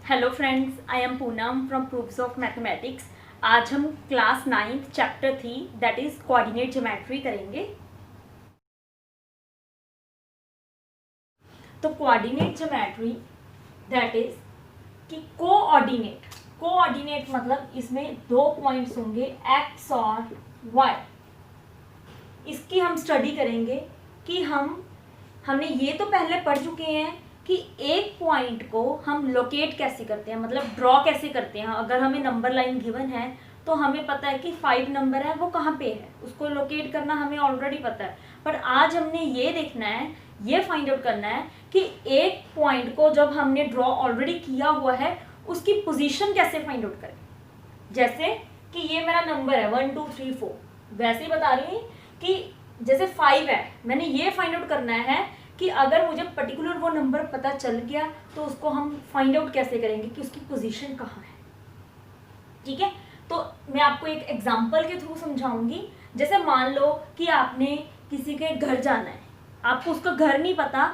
Hello friends, I am Poonam from proofs of mathematics. आज हम class 9th chapter 3 that is coordinate geometry करेंगे। तो coordinate geometry that is कि coordinate मतलब इसमें दो पॉइंट्स होंगे एक्स और वाई। इसकी हम स्टडी करेंगे कि हमने ये तो पहले पढ़ चुके हैं कि एक पॉइंट को हम लोकेट कैसे करते हैं, मतलब ड्रॉ कैसे करते हैं। अगर हमें नंबर लाइन गिवन है तो हमें पता है कि 5 नंबर है वो कहाँ पे है, उसको लोकेट करना हमें ऑलरेडी पता है। पर आज हमने ये देखना है, ये फाइंड आउट करना है कि एक पॉइंट को जब हमने ड्रॉ ऑलरेडी किया हुआ है उसकी पोजीशन कैसे फाइंड आउट करें। जैसे कि ये मेरा नंबर है 1 2 3 4, वैसे ही बता रही हूँ कि जैसे 5 है, मैंने ये फाइंड आउट करना है कि अगर मुझे पर्टिकुलर वो नंबर पता चल गया तो उसको हम फाइंड आउट कैसे करेंगे कि उसकी पोजीशन कहाँ है। ठीक है, तो मैं आपको एक एग्जांपल के थ्रू समझाऊंगी। जैसे मान लो कि आपने किसी के घर जाना है, आपको उसका घर नहीं पता,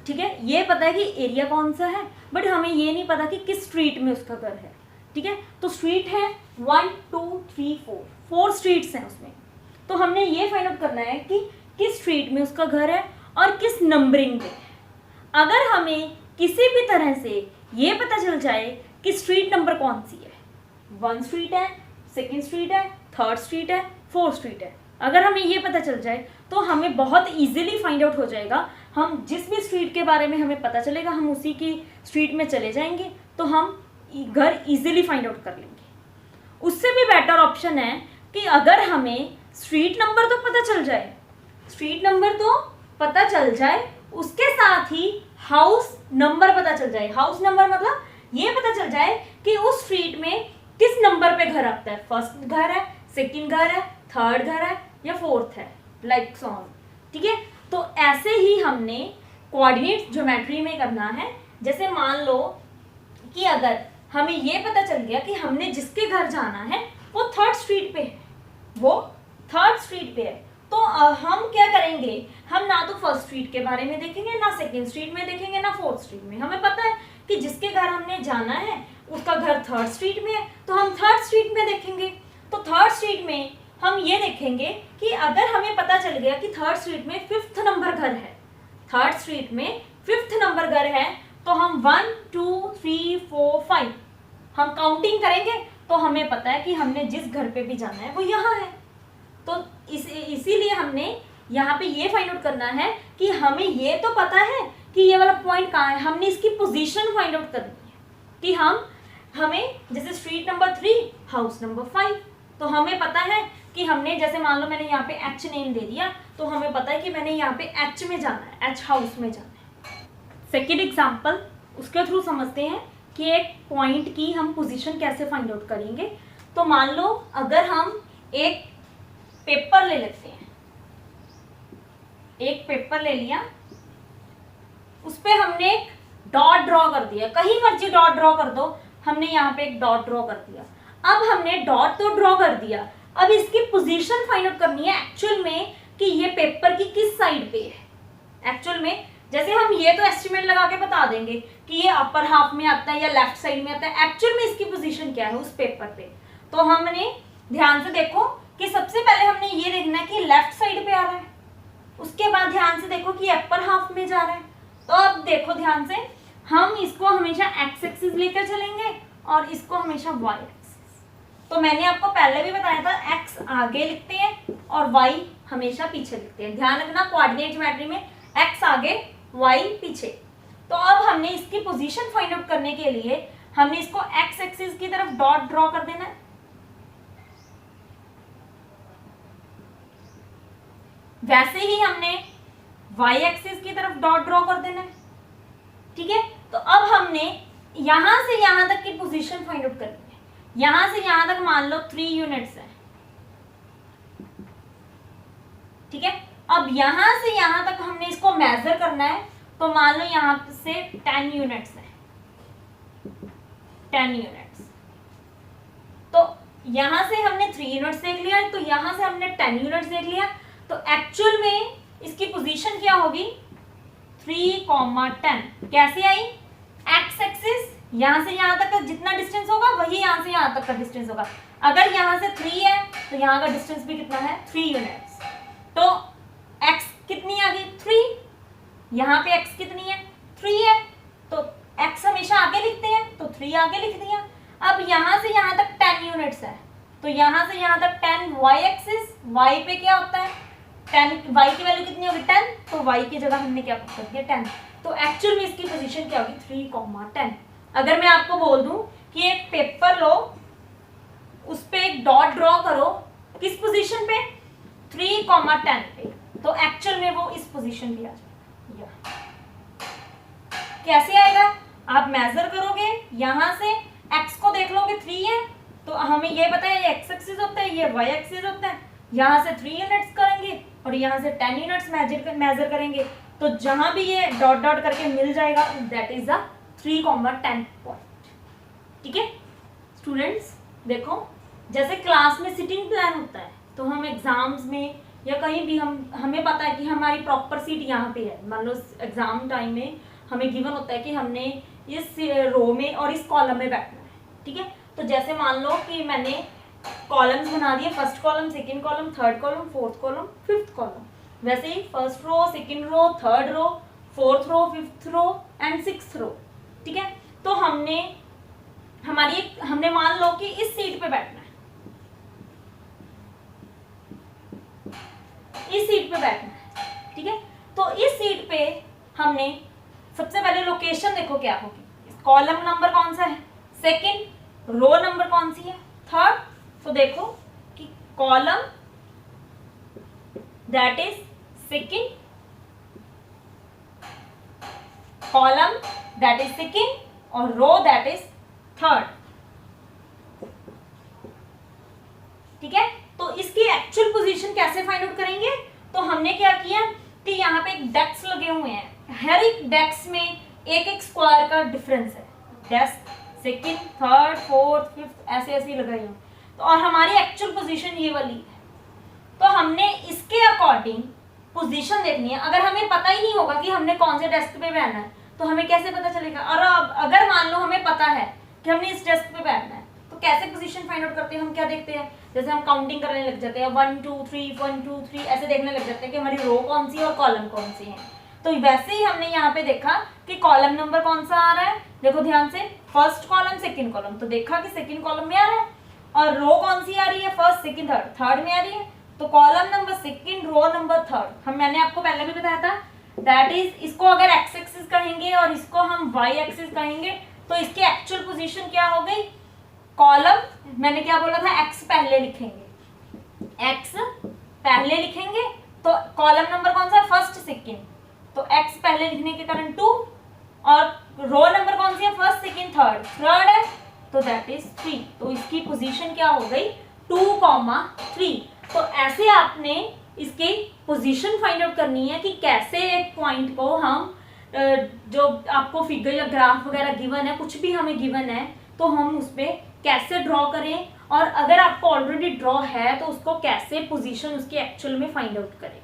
ठीक है, ये पता है कि एरिया कौन सा है बट हमें ये नहीं पता कि किस स्ट्रीट में उसका घर है। ठीक है, तो स्ट्रीट है 1 2 3 4 स्ट्रीट्स हैं उसमें। तो हमने ये फाइंड आउट करना है कि किस स्ट्रीट में उसका घर है और किस नंबरिंग पे। अगर हमें किसी भी तरह से ये पता चल जाए कि स्ट्रीट नंबर कौन सी है, 1 स्ट्रीट है, 2nd स्ट्रीट है, 3rd स्ट्रीट है, 4th स्ट्रीट है, अगर हमें ये पता चल जाए तो हमें बहुत इजीली फाइंड आउट हो जाएगा। हम जिस भी स्ट्रीट के बारे में हमें पता चलेगा हम उसी की स्ट्रीट में चले जाएंगे तो हम घर इजीली फाइंड आउट कर लेंगे। उससे भी बेटर ऑप्शन है कि अगर हमें स्ट्रीट नंबर तो पता चल जाए, स्ट्रीट नंबर तो पता चल जाए, उसके साथ ही हाउस नंबर पता चल जाए। हाउस नंबर मतलब ये पता चल जाए कि उस स्ट्रीट में किस नंबर पे घर आता है, 1st घर है, 2nd घर है, 3rd घर है या 4th है, लाइक सो ऑन। ठीक है, तो ऐसे ही हमने कोऑर्डिनेट ज्योमेट्री में करना है। जैसे मान लो कि अगर हमें ये पता चल गया कि हमने जिसके घर जाना है वो 3rd स्ट्रीट पे है, वो 3rd स्ट्रीट पे है, तो हम क्या करेंगे, हम ना तो 1st स्ट्रीट के बारे में देखेंगे, ना 2nd स्ट्रीट में देखेंगे, ना 4th स्ट्रीट में। हमें पता है कि जिसके घर हमने जाना है उसका घर 3rd स्ट्रीट में है तो हम 3rd स्ट्रीट में देखेंगे। तो 3rd स्ट्रीट में हम ये देखेंगे कि अगर हमें पता चल गया कि 3rd स्ट्रीट में 5th नंबर घर है, 3rd स्ट्रीट में 5th नंबर घर है, तो हम 1 2 3 4 5 हम काउंटिंग करेंगे तो हमें पता है कि हमने जिस घर पे भी जाना है वो यहाँ है। तो इसीलिए हमने यहाँ पे ये फाइंड आउट करना है कि हमें ये तो पता है कि ये वाला पॉइंट कहाँ है, हमने इसकी पोजीशन फाइंड आउट करनी है कि हमें जैसे स्ट्रीट नंबर 3 हाउस नंबर 5, तो हमें पता है कि हमने जैसे मान लो मैंने यहाँ पे एच नेम दे दिया तो हमें पता है कि मैंने यहाँ पे एच में जाना है, एच हाउस में जाना है। सेकेंड एग्जाम्पल उसके थ्रू समझते हैं कि एक पॉइंट की हम पोजीशन कैसे फाइंड आउट करेंगे। तो मान लो अगर हम एक पेपर ले लेते हैं, एक पेपर ले लिया, उस पर हमने एक डॉट ड्रॉ कर दिया, कहीं मर्जी डॉट ड्रॉ कर दो, हमने यहाँ पे एक डॉट ड्रॉ कर दिया। अब हमने डॉट तो ड्रॉ कर दिया, अब इसकी पोजीशन फाइंड आउट करनी है एक्चुअल में कि ये पेपर की किस साइड पे है। एक्चुअल में जैसे हम ये तो एस्टिमेट लगा के बता देंगे कि ये अपर हाफ में आता है या लेफ्ट साइड में आता है, एक्चुअल में इसकी पोजीशन क्या है उस पेपर पे। तो हमने ध्यान से देखो कि सबसे पहले हमने ये देखना है कि लेफ्ट साइड पे आ रहा है, उसके बाद ध्यान से देखो कि अपर हाफ में जा रहा है। तो अब देखो ध्यान से, हम इसको हमेशा एक्स एक्सिस लेकर चलेंगे और इसको हमेशा वाई एक्सिस। तो मैंने आपको पहले भी बताया था एक्स आगे लिखते हैं और वाई हमेशा पीछे लिखते हैं। ध्यान रखना कोऑर्डिनेट ज्योमेट्री में एक्स आगे वाई पीछे। तो अब हमने इसकी पोजीशन फाइंड आउट करने के लिए हमने इसको एक्स एक्सिस की तरफ डॉट ड्रॉ कर देना है, वैसे ही हमने y एक्सिस की तरफ डॉट ड्रॉ कर देना है। ठीक है, तो अब हमने यहां से यहां तक की पोजीशन फाइंड आउट करनी है। यहां से यहां तक मान लो 3 यूनिट्स है। ठीक है, अब यहां से यहां तक हमने इसको मेजर करना है, तो मान लो यहां से 10 यूनिट्स है, 10 यूनिट्स। तो यहां से हमने 3 यूनिट्स देख लिया, तो यहां से हमने 10 यूनिट्स देख लिया। तो एक्चुअल में इसकी पोजीशन क्या होगी 3, 10। कैसे आई, एक्स एक्सिस यहाँ से यहाँ तक का जितना डिस्टेंस होगा वही यहाँ से यहाँ तक का डिस्टेंस होगा। अगर यहाँ से 3 है तो यहाँ का डिस्टेंस भी कितना है, 3 यूनिट्स। तो x कितनी आ गई, 3। यहाँ पे x कितनी है, 3 है, तो x हमेशा आगे लिखते हैं तो 3 आगे लिख दिया। अब यहाँ से यहाँ तक 10 यूनिट्स है, तो यहाँ से यहाँ तक 10 y एक्सिस, y पे क्या होता है 10, y की वैल्यू कितनी होगी 10, तो y की जगह हमने क्या कर दिया 10। तो एक्चुअल में इसकी पोजीशन क्या होगी 3,10। अगर मैं आपको बोल दूं कि एक पेपर लो, उस पे एक डॉट ड्रॉ करो, किस पोजीशन पे 3,10 पे, तो एक्चुअल में वो इस पोजीशन पे आ जाएगा। कैसे आएगा, आप मेजर करोगे, यहाँ से x को देख लोगे 3 है, तो हमें ये पता है ये x एक्सिस होता है, ये y एक्सिस होता है। यहाँ से 3 यूनिट्स करेंगे और यहाँ से 10 यूनिट्स मेजर करेंगे, तो जहां भी ये डॉट डॉट करके मिल जाएगा दैट इज द 3,10 पॉइंट। ठीक है स्टूडेंट्स, देखो जैसे क्लास में सिटिंग प्लान होता है, तो हम एग्जाम्स में या कहीं भी हमें पता है कि हमारी प्रॉपर सीट यहाँ पे है। मान लो एग्जाम टाइम में हमें गिवन होता है कि हमने इस रो में और इस कॉलम में बैठना है। ठीक है, तो जैसे मान लो कि मैंने कॉलम्स बना दिए, first column, second column, third column, fourth column, fifth column. वैसे ही first row, second row, third row, fourth row, fifth row and sixth row. ठीक है, तो हमने मान लो कि इस सीट पे बैठना है, इस सीट पे बैठना है। ठीक है, तो इस सीट पे हमने सबसे पहले लोकेशन देखो क्या होगी, कॉलम नंबर कौन सा है सेकंड, रो नंबर कौन सी है थर्ड। तो देखो कि column that is second, column that is second और रो दैट इज थर्ड। ठीक है, तो इसकी एक्चुअल पोजीशन कैसे फाइंड आउट करेंगे, तो हमने क्या किया कि यहाँ पे एक डेस्क लगे हुए हैं, हर एक डेस्क में एक एक स्क्वायर का डिफरेंस है, desk second, third, fourth, fifth ऐसे ऐसे लगाई हूँ। तो और हमारी एक्चुअल पोजीशन ये वाली है, तो हमने इसके अकॉर्डिंग पोजीशन देखनी है। अगर हमें पता ही नहीं होगा कि हमने कौन से डेस्क पे बैठना है, तो हमें कैसे पता चलेगा। और अब अगर मान लो हमें पता है कि हमने इस डेस्क पे बैठना है, तो कैसे पोजीशन फाइंड आउट करते हैं, हम क्या देखते हैं, जैसे हम काउंटिंग करने लग जाते हैं 1 2 3 1 2 3 ऐसे देखने लग जाते हैं कि हमारी रो कौन सी है और कॉलम कौन सी है। तो वैसे ही हमने यहाँ पे देखा कि कॉलम नंबर कौन सा आ रहा है, देखो ध्यान से, फर्स्ट कॉलम सेकंड कॉलम, तो देखा कि सेकंड कॉलम में आ रहा है। और रो कौन सी आ रही है, फर्स्ट सेकंड थर्ड, थर्ड में आ रही है, तो column number second, row number third. मैंने आपको पहले भी बताया था दैट इज, इसको अगर एक्स एक्सिस कहेंगे और इसको हम वाई एक्सिस कहेंगे, तो इसकी एक्चुअल पोजीशन क्या हो गई, कॉलम मैंने क्या बोला था एक्स पहले लिखेंगे, एक्स पहले लिखेंगे, तो कॉलम नंबर कौन सा है फर्स्ट सेकंड, तो एक्स पहले लिखने के कारण 2, और रो नंबर कौन सी है फर्स्ट सेकंड थर्ड, थर्ड है, तो दैट इज 3। तो इसकी पोजीशन क्या हो गई 2,3। तो ऐसे आपने इसकी पोजीशन फाइंड आउट करनी है कि कैसे एक पॉइंट को हम जो आपको फिगर या ग्राफ वगैरह गिवन है, कुछ भी हमें गिवन है, तो हम उस पर कैसे ड्रॉ करें, और अगर आपको ऑलरेडी ड्रॉ है तो उसको कैसे पोजीशन उसकी एक्चुअल में फाइंड आउट करें।